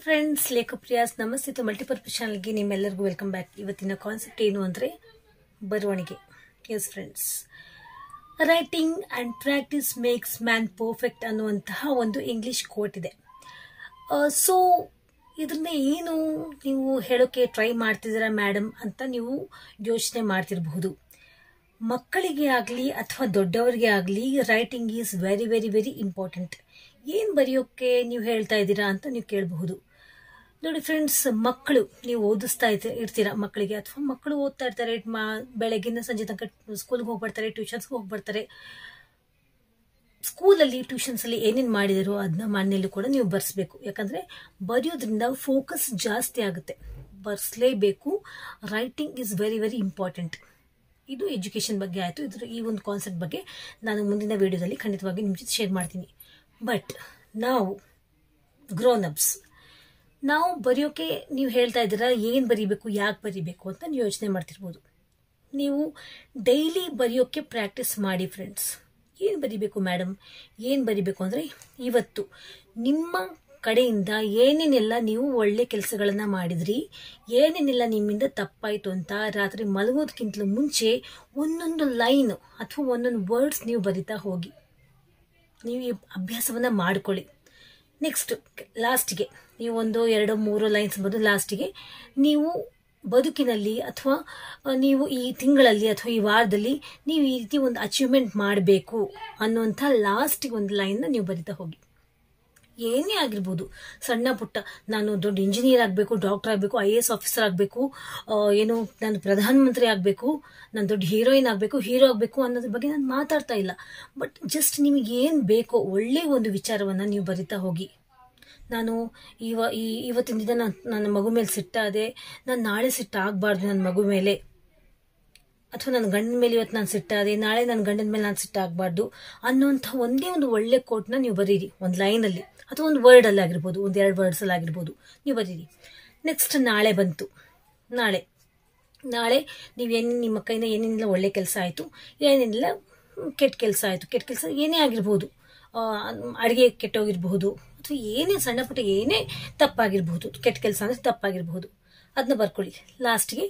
Friends, ಲೇಖಪ್ರಿಯಾಸ್ ನಮಸ್ತೆ to multipurpose ಚಾನಲ್ಗೆ ನಿಮ್ಮೆಲ್ಲರಿಗೂ ವೆಲ್ಕಮ್ ಬ್ಯಾಕ್. ಇವತ್ತಿನ ಕಾನ್ಸೆಪ್ಟ್ ಏನು ಅಂದರೆ ಬರವಣಿಗೆ. S friends, writing and practice makes man perfect ಅನ್ನುವಂತಹ ಒಂದು ಇಂಗ್ಲಿಷ್ ಕೋಟ್ ಇದೆ. ಸೊ ಇದನ್ನ ಏನು ನೀವು ಹೇಳೋಕ್ಕೆ ಟ್ರೈ ಮಾಡ್ತಿದ್ದೀರಾ ಮೇಡಮ್ ಅಂತ ನೀವು ಯೋಚನೆ ಮಾಡ್ತಿರಬಹುದು. ಮಕ್ಕಳಿಗೆ ಆಗಲಿ ಅಥವಾ ದೊಡ್ಡವರಿಗೆ ಆಗಲಿ writing is very very very important. ಏನು ಬರೆಯೋಕ್ಕೆ ನೀವು ಹೇಳ್ತಾ ಇದ್ದೀರಾ ಅಂತ ನೀವು ಕೇಳಬಹುದು. ನೋಡಿ ಫ್ರೆಂಡ್ಸ್, ಮಕ್ಕಳು ನೀವು ಓದಿಸ್ತಾ ಇರ್ತೀರಾ ಮಕ್ಕಳಿಗೆ, ಅಥವಾ ಮಕ್ಕಳು ಓದ್ತಾ ಇರ್ತಾರೆ, ಬೆಳಗ್ಗಿಂದ ಸಂಜೆ ತನಕ ಸ್ಕೂಲ್ಗೆ ಹೋಗ್ಬರ್ತಾರೆ, ಟ್ಯೂಷನ್ಸ್ಗೆ ಹೋಗ್ಬರ್ತಾರೆ. ಸ್ಕೂಲಲ್ಲಿ ಟ್ಯೂಷನ್ಸಲ್ಲಿ ಏನೇನು ಮಾಡಿದಾರೋ ಅದನ್ನ ಮನೆಯಲ್ಲೂ ಕೂಡ ನೀವು ಬರ್ಸ್ಬೇಕು. ಯಾಕಂದರೆ ಬರೆಯೋದ್ರಿಂದ ಫೋಕಸ್ ಜಾಸ್ತಿ ಆಗುತ್ತೆ, ಬರ್ಸ್ಲೇಬೇಕು. Writing is very very important. ಇದು ಎಜುಕೇಷನ್ ಬಗ್ಗೆ ಆಯಿತು. ಈ ಒಂದು ಕಾನ್ಸೆಪ್ಟ್ ಬಗ್ಗೆ ನಾನು ಮುಂದಿನ ವಿಡಿಯೋದಲ್ಲಿ ಖಂಡಿತವಾಗಿ ನಿಮ್ಮ ಜೊತೆ ಶೇರ್ ಮಾಡ್ತೀನಿ. ಬಟ್ ನಾವು ಗ್ರೋನ್ ಅಪ್ಸ್, ನಾವು ಬರೆಯೋಕೆ ನೀವು ಹೇಳ್ತಾ ಇದ್ದೀರಾ ಏನು ಬರೀಬೇಕು, ಯಾಕೆ ಬರೀಬೇಕು ಅಂತ ನೀವು ಯೋಚನೆ ಮಾಡ್ತಿರ್ಬೋದು. ನೀವು ಡೈಲಿ ಬರೆಯೋಕ್ಕೆ ಪ್ರಾಕ್ಟೀಸ್ ಮಾಡಿ ಫ್ರೆಂಡ್ಸ್. ಏನು ಬರೀಬೇಕು ಮೇಡಮ್, ಏನು ಬರೀಬೇಕು ಅಂದರೆ ಇವತ್ತು ನಿಮ್ಮ ಕಡೆಯಿಂದ ಏನೇನೆಲ್ಲ ನೀವು ಒಳ್ಳೆ ಕೆಲಸಗಳನ್ನು ಮಾಡಿದ್ರಿ, ಏನೇನೆಲ್ಲ ನಿಮ್ಮಿಂದ ತಪ್ಪಾಯಿತು ಅಂತ ರಾತ್ರಿ ಮಲಗೋದಕ್ಕಿಂತಲೂ ಮುಂಚೆ ಒಂದೊಂದು ಲೈನ್ ಅಥವಾ ಒಂದೊಂದು ವರ್ಡ್ಸ್ ನೀವು ಬರಿತಾ ಹೋಗಿ. ನೀವು ಈ ಅಭ್ಯಾಸವನ್ನು ಮಾಡ್ಕೊಳ್ಳಿ. ನೆಕ್ಸ್ಟ್ ಲಾಸ್ಟಿಗೆ ನೀವು 1, 2, 3 ಲೈನ್ಸ್ ಬರೆದು ಲಾಸ್ಟಿಗೆ ನೀವು ಬದುಕಿನಲ್ಲಿ ಅಥವಾ ನೀವು ಈ ತಿಂಗಳಲ್ಲಿ ಅಥವಾ ಈ ವಾರದಲ್ಲಿ ನೀವು ಈ ರೀತಿ ಒಂದು ಅಚೀವ್ಮೆಂಟ್ ಮಾಡಬೇಕು ಅನ್ನುವಂಥ ಲಾಸ್ಟಿಗೆ ಒಂದು ಲೈನ್ನ ನೀವು ಬರಿತಾ ಹೋಗಿ. ಏನೇ ಆಗಿರ್ಬೋದು, ಸಣ್ಣ ಪುಟ್ಟ, ನಾನು ದೊಡ್ಡ ಇಂಜಿನಿಯರ್ ಆಗಬೇಕು, ಡಾಕ್ಟರ್ ಆಗಬೇಕು, IAS ಆಫೀಸರ್ ಆಗಬೇಕು, ಏನು ನಾನು ಪ್ರಧಾನಮಂತ್ರಿ ಆಗಬೇಕು, ನಾನು ದೊಡ್ಡ ಹೀರೋಯಿನ್ ಆಗಬೇಕು, ಹೀರೋ ಆಗಬೇಕು ಅನ್ನೋದ್ರ ಬಗ್ಗೆ ನಾನು ಮಾತಾಡ್ತಾ ಇಲ್ಲ. ಬಟ್ ಜಸ್ಟ್ ನಿಮಗೆ ಏನು ಬೇಕೋ ಒಳ್ಳೆಯ ಒಂದು ವಿಚಾರವನ್ನು ನೀವು ಬರಿತಾ ಹೋಗಿ. ನಾನು ಇವತ್ತಿನ ದಿನ ನನ್ನ ಮಗು ಮೇಲೆ ಸಿಟ್ಟಾದೆ, ನಾನು ನಾಳೆ ಸಿಟ್ಟಾಗಬಾರ್ದು ನನ್ನ ಮಗು ಮೇಲೆ, ಅಥವಾ ನನ್ನ ಗಂಡನ ಮೇಲೆ ಇವತ್ತು ನಾನು ಸಿಟ್ಟಾದೆ, ನಾಳೆ ನನ್ನ ಗಂಡನ ಮೇಲೆ ನಾನು ಸಿಟ್ಟಾಗಬಾರ್ದು ಅನ್ನೋಂಥ ಒಂದೇ ಒಂದು ಒಳ್ಳೆ ಕೋಟ್ನ ನೀವು ಬರೀರಿ. ಒಂದು ಲೈನಲ್ಲಿ ಅಥವಾ ಒಂದು ವರ್ಡಲ್ಲಿ ಆಗಿರ್ಬೋದು, 1-2 ವರ್ಡ್ಸಲ್ಲಿ ಆಗಿರ್ಬೋದು, ನೀವು ಬರೀರಿ. ನೆಕ್ಸ್ಟ್ ನಾಳೆ ಬಂತು. ನಾಳೆ ನೀವೇನು ನಿಮ್ಮ ಕೈಯಿಂದ ಏನೇನೆಲ್ಲ ಒಳ್ಳೆ ಕೆಲಸ ಆಯಿತು, ಏನೇನೆಲ್ಲ ಕೆಟ್ಟ ಕೆಲಸ ಆಯಿತು, ಕೆಟ್ಟ ಕೆಲಸ ಏನೇ ಆಗಿರ್ಬೋದು, ಅಡುಗೆ ಕೆಟ್ಟೋಗಿರ್ಬಹುದು, ಅಥವಾ ಏನೇ ಸಣ್ಣ ಪುಟ್ಟ ಏನೇ ತಪ್ಪಾಗಿರ್ಬಹುದು, ಕೆಟ್ಟ ಕೆಲಸ ಅಂದರೆ ತಪ್ಪಾಗಿರ್ಬಹುದು, ಅದನ್ನ ಬರ್ಕೊಳ್ಳಿ. ಲಾಸ್ಟಿಗೆ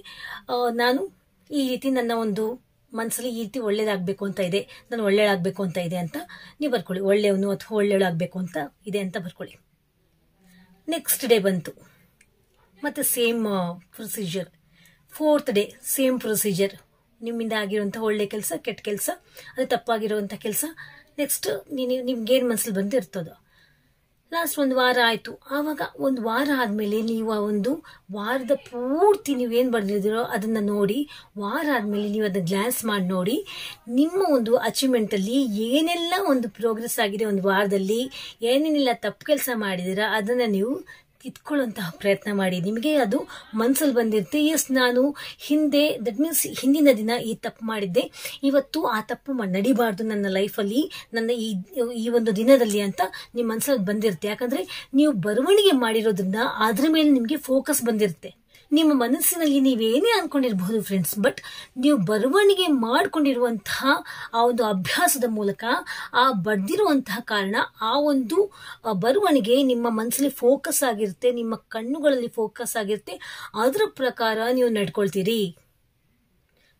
ನಾನು ಈ ರೀತಿ ನನ್ನ ಒಂದು ಮನಸ್ಸಲ್ಲಿ ಈ ರೀತಿ ಒಳ್ಳೇದಾಗಬೇಕು ಅಂತ ಇದೆ, ನಾನು ಒಳ್ಳೇದಾಗಬೇಕು ಅಂತ ಇದೆ ಅಂತ ನೀವು ಬರ್ಕೊಳ್ಳಿ. ಒಳ್ಳೆಯವನು ಅಥವಾ ಒಳ್ಳೆಯವಳಾಗಬೇಕು ಅಂತ ಇದೆ ಅಂತ ಬರ್ಕೊಳ್ಳಿ. ನೆಕ್ಸ್ಟ್ ಡೇ ಬಂತು, ಮತ್ತು same procedure. 4th day same procedure. ನಿಮ್ಮಿಂದ ಆಗಿರುವಂಥ ಒಳ್ಳೆ ಕೆಲಸ, ಕೆಟ್ಟ ಕೆಲಸ, ಅದು ತಪ್ಪಾಗಿರುವಂಥ ಕೆಲಸ. ನೆಕ್ಸ್ಟ್ ನಿಮ್ಗೇನು ಮನಸ್ಸಲ್ಲಿ ಬಂದು ಇರ್ತದೋ. ಲಾಸ್ಟ್ 1 ವಾರ ಆಯಿತು. ಆವಾಗ 1 ವಾರ ಆದಮೇಲೆ ನೀವು ಆ ಒಂದು ವಾರದ ಪೂರ್ತಿ ನೀವೇನು ಬರೆದಿದ್ದೀರೋ ಅದನ್ನು ನೋಡಿ, ವಾರ ಆದಮೇಲೆ ನೀವು ಅದನ್ನು ಗ್ಲಾನ್ಸ್ ಮಾಡಿ ನೋಡಿ, ನಿಮ್ಮ ಒಂದು ಅಚೀವ್ಮೆಂಟಲ್ಲಿ ಏನೆಲ್ಲ ಒಂದು ಪ್ರೋಗ್ರೆಸ್ ಆಗಿದೆ, ಒಂದು ವಾರದಲ್ಲಿ ಏನೇನೆಲ್ಲ ತಪ್ಪು ಕೆಲಸ ಮಾಡಿದ್ದೀರಾ ಅದನ್ನು ನೀವು ಕಿತ್ಕೊಳ್ಳುವಂತಹ ಪ್ರಯತ್ನ ಮಾಡಿ. ನಿಮಗೆ ಅದು ಮನಸ್ಸಲ್ಲಿ ಬಂದಿರುತ್ತೆ, ಎಸ್ ನಾನು ದಟ್ ಮೀನ್ಸ್ ಹಿಂದಿನ ದಿನ ಈ ತಪ್ಪು ಮಾಡಿದ್ದೆ, ಇವತ್ತು ಆ ತಪ್ಪು ನಡಿಬಾರ್ದು ನನ್ನ ಲೈಫಲ್ಲಿ, ನನ್ನ ಈ ಒಂದು ದಿನದಲ್ಲಿ ಅಂತ ನಿಮ್ಮ ಮನಸ್ಸಲ್ಲಿ ಬಂದಿರುತ್ತೆ. ಯಾಕಂದರೆ ನೀವು ಬರವಣಿಗೆ ಮಾಡಿರೋದ್ರಿಂದ ಅದ್ರ ಮೇಲೆ ನಿಮಗೆ ಫೋಕಸ್ ಬಂದಿರುತ್ತೆ. ನಿಮ್ಮ ಮನಸ್ಸಿನಲ್ಲಿ ನೀವೇನೇ ಅಂದ್ಕೊಂಡಿರಬಹುದು ಫ್ರೆಂಡ್ಸ್, ಬಟ್ ನೀವು ಬರವಣಿಗೆ ಮಾಡಿಕೊಂಡಿರುವಂತಹ ಆ ಒಂದು ಅಭ್ಯಾಸದ ಮೂಲಕ, ಆ ಬರೆದಿರುವಂತಹ ಕಾರಣ, ಆ ಒಂದು ಬರವಣಿಗೆ ನಿಮ್ಮ ಮನಸ್ಸಲ್ಲಿ ಫೋಕಸ್ ಆಗಿರುತ್ತೆ, ನಿಮ್ಮ ಕಣ್ಣುಗಳಲ್ಲಿ ಫೋಕಸ್ ಆಗಿರುತ್ತೆ. ಅದರ ಪ್ರಕಾರ ನೀವು ನಡ್ಕೊಳ್ತೀರಿ.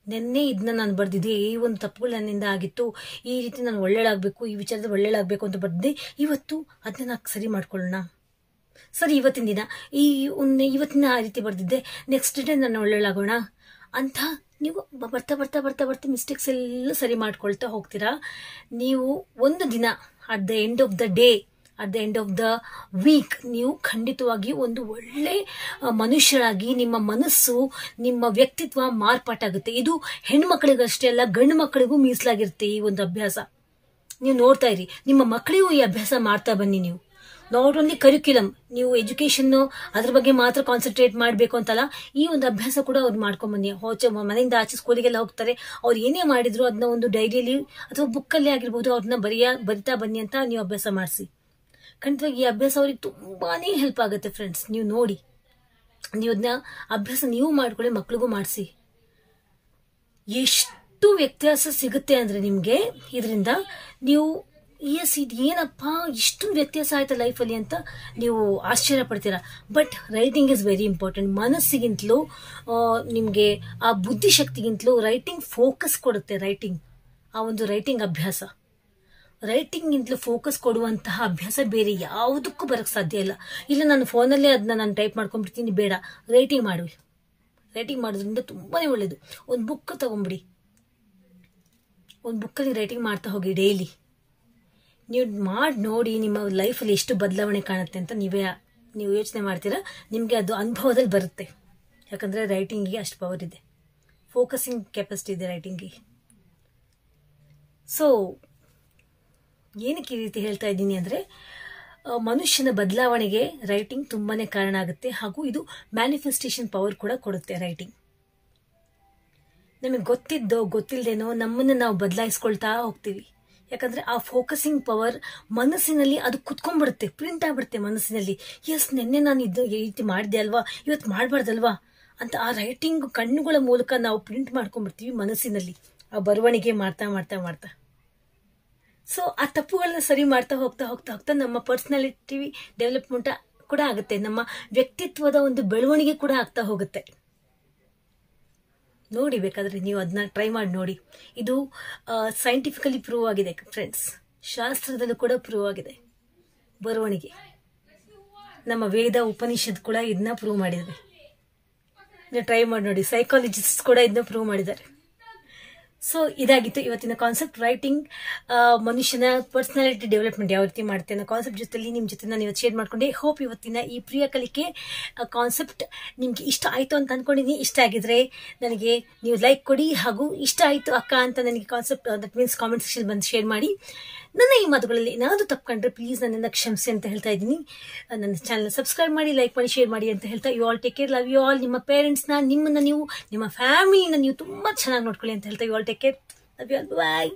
ನೆನ್ನೆ ಇದನ್ನ ನಾನು ಬರೆದಿದ್ದೆ, ಈ ಒಂದು ತಪ್ಪುಗಳು ನನ್ನಿಂದ ಆಗಿತ್ತು, ಈ ರೀತಿ ನಾನು ಒಳ್ಳೆಯದಾಗಬೇಕು, ಈ ವಿಚಾರದಲ್ಲಿ ಒಳ್ಳೆಯದಾಗಬೇಕು ಅಂತ ಬರೆದಿದ್ದೆ, ಇವತ್ತು ಅದನ್ನ ನಾನು ಸರಿ ಮಾಡ್ಕೊಳ್ಳೋಣ. ಸರಿ, ಇವತ್ತಿನ ದಿನ ಇವತ್ತಿನ ಆ ರೀತಿ ಬರೆದಿದ್ದೆ, ನೆಕ್ಸ್ಟ್ ಡೇ ನಾನು ಒಳ್ಳೆಯದಾಗೋಣ ಅಂತ ನೀವು ಬರ್ತಾ ಬರ್ತಾ ಬರ್ತಾ ಬರ್ತಾ ಮಿಸ್ಟೇಕ್ಸ್ ಎಲ್ಲ ಸರಿ ಮಾಡ್ಕೊಳ್ತಾ ಹೋಗ್ತೀರಾ. ನೀವು ಒಂದು ದಿನ at the end of the day, at the end of the week ನೀವು ಖಂಡಿತವಾಗಿ ಒಂದು ಒಳ್ಳೆ ಮನುಷ್ಯರಾಗಿ ನಿಮ್ಮ ಮನಸ್ಸು, ನಿಮ್ಮ ವ್ಯಕ್ತಿತ್ವ ಮಾರ್ಪಾಟಾಗುತ್ತೆ. ಇದು ಹೆಣ್ಮಕ್ಳಿಗಷ್ಟೇ ಅಲ್ಲ, ಗಂಡು ಮಕ್ಕಳಿಗೂ ಮೀಸಲಾಗಿರುತ್ತೆ ಈ ಒಂದು ಅಭ್ಯಾಸ. ನೀವು ನೋಡ್ತಾ ಇರಿ, ನಿಮ್ಮ ಮಕ್ಕಳಿಗೂ ಈ ಅಭ್ಯಾಸ ಮಾಡ್ತಾ ಬನ್ನಿ. ನೀವು ನಾಟ್ ಓನ್ಲಿ ಕರಿಕ್ಯುಲಮ್, ನೀವು ಎಜುಕೇಷನ್ನು ಅದ್ರ ಬಗ್ಗೆ ಮಾತ್ರ ಕಾನ್ಸಂಟ್ರೇಟ್ ಮಾಡಬೇಕು ಅಂತಲ್ಲ, ಈ ಒಂದು ಅಭ್ಯಾಸ ಕೂಡ ಅವ್ರು ಮಾಡ್ಕೊಂಬನ್ನಿ. ಮನೆಯಿಂದ ಆಚೆ ಸ್ಕೂಲಿಗೆಲ್ಲ ಹೋಗ್ತಾರೆ, ಅವ್ರು ಏನೇ ಮಾಡಿದ್ರು ಅದನ್ನ ಒಂದು ಡೈರಿಯಲ್ಲಿ ಅಥವಾ ಬುಕ್ಕಲ್ಲಿ ಆಗಿರ್ಬೋದು ಅವ್ರನ್ನ ಬರಿತಾ ಬನ್ನಿ ಅಂತ ನೀವು ಅಭ್ಯಾಸ ಮಾಡಿಸಿ. ಖಂಡಿತವಾಗಿ ಈ ಅಭ್ಯಾಸ ಅವ್ರಿಗೆ ತುಂಬಾನೇ ಹೆಲ್ಪ್ ಆಗುತ್ತೆ ಫ್ರೆಂಡ್ಸ್. ನೀವು ನೋಡಿ, ನೀವು ಅದನ್ನ ಅಭ್ಯಾಸ ನೀವು ಮಾಡ್ಕೊಳ್ಳಿ, ಮಕ್ಳಿಗೂ ಮಾಡಿಸಿ. ಎಷ್ಟು ವ್ಯತ್ಯಾಸ ಸಿಗುತ್ತೆ ಅಂದರೆ ನಿಮಗೆ ಇದರಿಂದ, ನೀವು ಎಸ್, ಇದು ಏನಪ್ಪ ಇಷ್ಟೊಂದು ವ್ಯತ್ಯಾಸ ಆಯ್ತಾ ಲೈಫಲ್ಲಿ ಅಂತ ನೀವು ಆಶ್ಚರ್ಯ ಪಡ್ತೀರಾ. But writing is very important. ಮನಸ್ಸಿಗಿಂತಲೂ ನಿಮಗೆ ಆ ಬುದ್ಧಿಶಕ್ತಿಗಿಂತಲೂ ರೈಟಿಂಗ್ ಫೋಕಸ್ ಕೊಡುತ್ತೆ. ಆ ಒಂದು ರೈಟಿಂಗ್ ಅಭ್ಯಾಸ, ರೈಟಿಂಗ್ಗಿಂತಲೂ ಫೋಕಸ್ ಕೊಡುವಂತಹ ಅಭ್ಯಾಸ ಬೇರೆ ಯಾವುದಕ್ಕೂ ಬರೋಕ್ಕೆ ಸಾಧ್ಯ ಇಲ್ಲ. ನಾನು ಫೋನಲ್ಲೇ ಅದನ್ನ ನಾನು ಟೈಪ್ ಮಾಡ್ಕೊಂಡ್ಬಿಡ್ತೀನಿ, ಬೇಡ, ರೈಟಿಂಗ್ ಮಾಡೋದ್ರಿಂದ ತುಂಬಾನೇ ಒಳ್ಳೇದು. ಒಂದು ಬುಕ್ ತಗೊಂಬಿಡಿ, ಒಂದು ಬುಕ್ಕಲ್ಲಿ ರೈಟಿಂಗ್ ಮಾಡ್ತಾ ಹೋಗಿ ಡೈಲಿ. ನೀವು ಮಾಡಿ ನೋಡಿ ನಿಮ್ಮ ಲೈಫಲ್ಲಿ ಎಷ್ಟು ಬದಲಾವಣೆ ಕಾಣುತ್ತೆ ಅಂತ ನೀವು ಯೋಚನೆ ಮಾಡ್ತೀರಾ. ನಿಮಗೆ ಅದು ಅನುಭವದಲ್ಲಿ ಬರುತ್ತೆ. ಯಾಕಂದರೆ ರೈಟಿಂಗಿಗೆ ಅಷ್ಟು ಪವರ್ ಇದೆ, ಫೋಕಸಿಂಗ್ ಕೆಪಾಸಿಟಿ ಇದೆ ರೈಟಿಂಗಿಗೆ. ಸೊ ಏನಕ್ಕೆ ಈ ರೀತಿ ಹೇಳ್ತಾ ಇದ್ದೀನಿ ಅಂದರೆ, ಮನುಷ್ಯನ ಬದಲಾವಣೆಗೆ ರೈಟಿಂಗ್ ತುಂಬಾನೇ ಕಾರಣ ಆಗುತ್ತೆ. ಹಾಗೂ ಇದು ಮ್ಯಾನಿಫೆಸ್ಟೇಷನ್ ಪವರ್ ಕೂಡ ಕೊಡುತ್ತೆ ರೈಟಿಂಗ್. ನಮಗೆ ಗೊತ್ತಿಲ್ಲದೇನೋ ನಮ್ಮನ್ನು ನಾವು ಬದಲಾಯಿಸ್ಕೊಳ್ತಾ ಹೋಗ್ತೀವಿ. ಯಾಕಂದರೆ ಆ ಫೋಕಸಿಂಗ್ ಪವರ್ ಮನಸ್ಸಿನಲ್ಲಿ ಅದು ಕುತ್ಕೊಂಡ್ಬಿಡುತ್ತೆ, ಪ್ರಿಂಟ್ ಆಗಿಬಿಡುತ್ತೆ ಮನಸ್ಸಿನಲ್ಲಿ. ಎಸ್, ನೆನ್ನೆ ನಾನು ಈ ರೀತಿ ಮಾಡಿದೆ ಅಲ್ವಾ, ಇವತ್ತು ಮಾಡಬಾರ್ದಲ್ವಾ ಅಂತ ಆ ರೈಟಿಂಗ್ ಕಣ್ಣುಗಳ ಮೂಲಕ ನಾವು ಪ್ರಿಂಟ್ ಮಾಡ್ಕೊಂಡ್ಬಿಡ್ತೀವಿ ಮನಸ್ಸಿನಲ್ಲಿ, ಆ ಬರವಣಿಗೆ ಮಾಡ್ತಾ. ಸೊ ಆ ತಪ್ಪುಗಳನ್ನ ಸರಿ ಮಾಡ್ತಾ ಹೋಗ್ತಾ ನಮ್ಮ ಪರ್ಸನಾಲಿಟಿ ಡೆವಲಪ್ಮೆಂಟ್ ಕೂಡ ಆಗುತ್ತೆ. ನಮ್ಮ ವ್ಯಕ್ತಿತ್ವದ ಒಂದು ಬೆಳವಣಿಗೆ ಕೂಡ ಆಗ್ತಾ ಹೋಗುತ್ತೆ. ನೋಡಿ, ಬೇಕಾದ್ರೆ ನೀವು ಅದನ್ನ ಟ್ರೈ ಮಾಡಿ ನೋಡಿ. ಇದು ಸೈಂಟಿಫಿಕಲಿ ಪ್ರೂವ್ ಆಗಿದೆ ಫ್ರೆಂಡ್ಸ್, ಶಾಸ್ತ್ರದಲ್ಲೂ ಕೂಡ ಪ್ರೂವ್ ಆಗಿದೆ. ಬರವಣಿಗೆ, ನಮ್ಮ ವೇದ ಉಪನಿಷತ್ ಕೂಡ ಇದನ್ನ ಪ್ರೂವ್ ಮಾಡಿದ್ದಾರೆ. ನೀವು ಟ್ರೈ ಮಾಡಿ ನೋಡಿ. ಸೈಕಾಲಜಿಸ್ಟ್ ಕೂಡ ಇದನ್ನ ಪ್ರೂವ್ ಮಾಡಿದ್ದಾರೆ. ಸೊ ಇದಾಗಿತ್ತು ಇವತ್ತಿನ ಕಾನ್ಸೆಪ್ಟ್, ರೈಟಿಂಗ್ ಮನುಷ್ಯನ ಪರ್ಸನಾಲಿಟಿ ಡೆವಲಪ್ಮೆಂಟ್ ಯಾವ ರೀತಿ ಮಾಡುತ್ತೆ ಅನ್ನೋ ಕಾನ್ಸೆಪ್ಟ್ ಜೊತೆಲಿ ನಿಮ್ಮ ಜೊತೆ ನಾನು ಇವತ್ತು ಶೇರ್ ಮಾಡ್ಕೊಂಡೆ. ಹೋಪ್ ಇವತ್ತಿನ ಈ ಪ್ರಿಯ ಕಲಿಕೆ ಕಾನ್ಸೆಪ್ಟ್ ನಿಮ್ಗೆ ಇಷ್ಟ ಆಯಿತು ಅಂತ ಅನ್ಕೊಂಡಿದ್ದೀನಿ. ಇಷ್ಟ ಆಗಿದ್ರೆ ನನಗೆ ನೀವು ಲೈಕ್ ಕೊಡಿ, ಹಾಗೂ ಇಷ್ಟ ಆಯಿತು ಅಕ್ಕ ಅಂತ ನನಗೆ concept that means comment section ಬಂದು ಶೇರ್ ಮಾಡಿ. ನನ್ನ ಈ ಮಾತುಗಳಲ್ಲಿ ಏನಾದರೂ ತಪ್ಪಿಕೊಂಡ್ರೆ ಪ್ಲೀಸ್ ನನ್ನಿಂದ ಕ್ಷಮಿಸಿ ಅಂತ ಹೇಳ್ತಾ ಇದ್ದೀನಿ. ನನ್ನ ಚಾನಲ್ ಸಬ್ಸ್ಕ್ರೈಬ್ ಮಾಡಿ, ಲೈಕ್ ಮಾಡಿ, ಶೇರ್ ಮಾಡಿ ಅಂತ ಹೇಳ್ತಾ, you all take care, love you all. ನಿಮ್ಮ ಪೇರೆಂಟ್ಸ್ನ, ನಿಮ್ಮನ್ನ ನೀವು, ನಿಮ್ಮ ಫ್ಯಾಮಿಲಿನ ನೀವು ತುಂಬ ಚೆನ್ನಾಗಿ ನೋಡ್ಕೊಳ್ಳಿ ಅಂತ ಹೇಳ್ತಾ, you all take care, love you all, bye.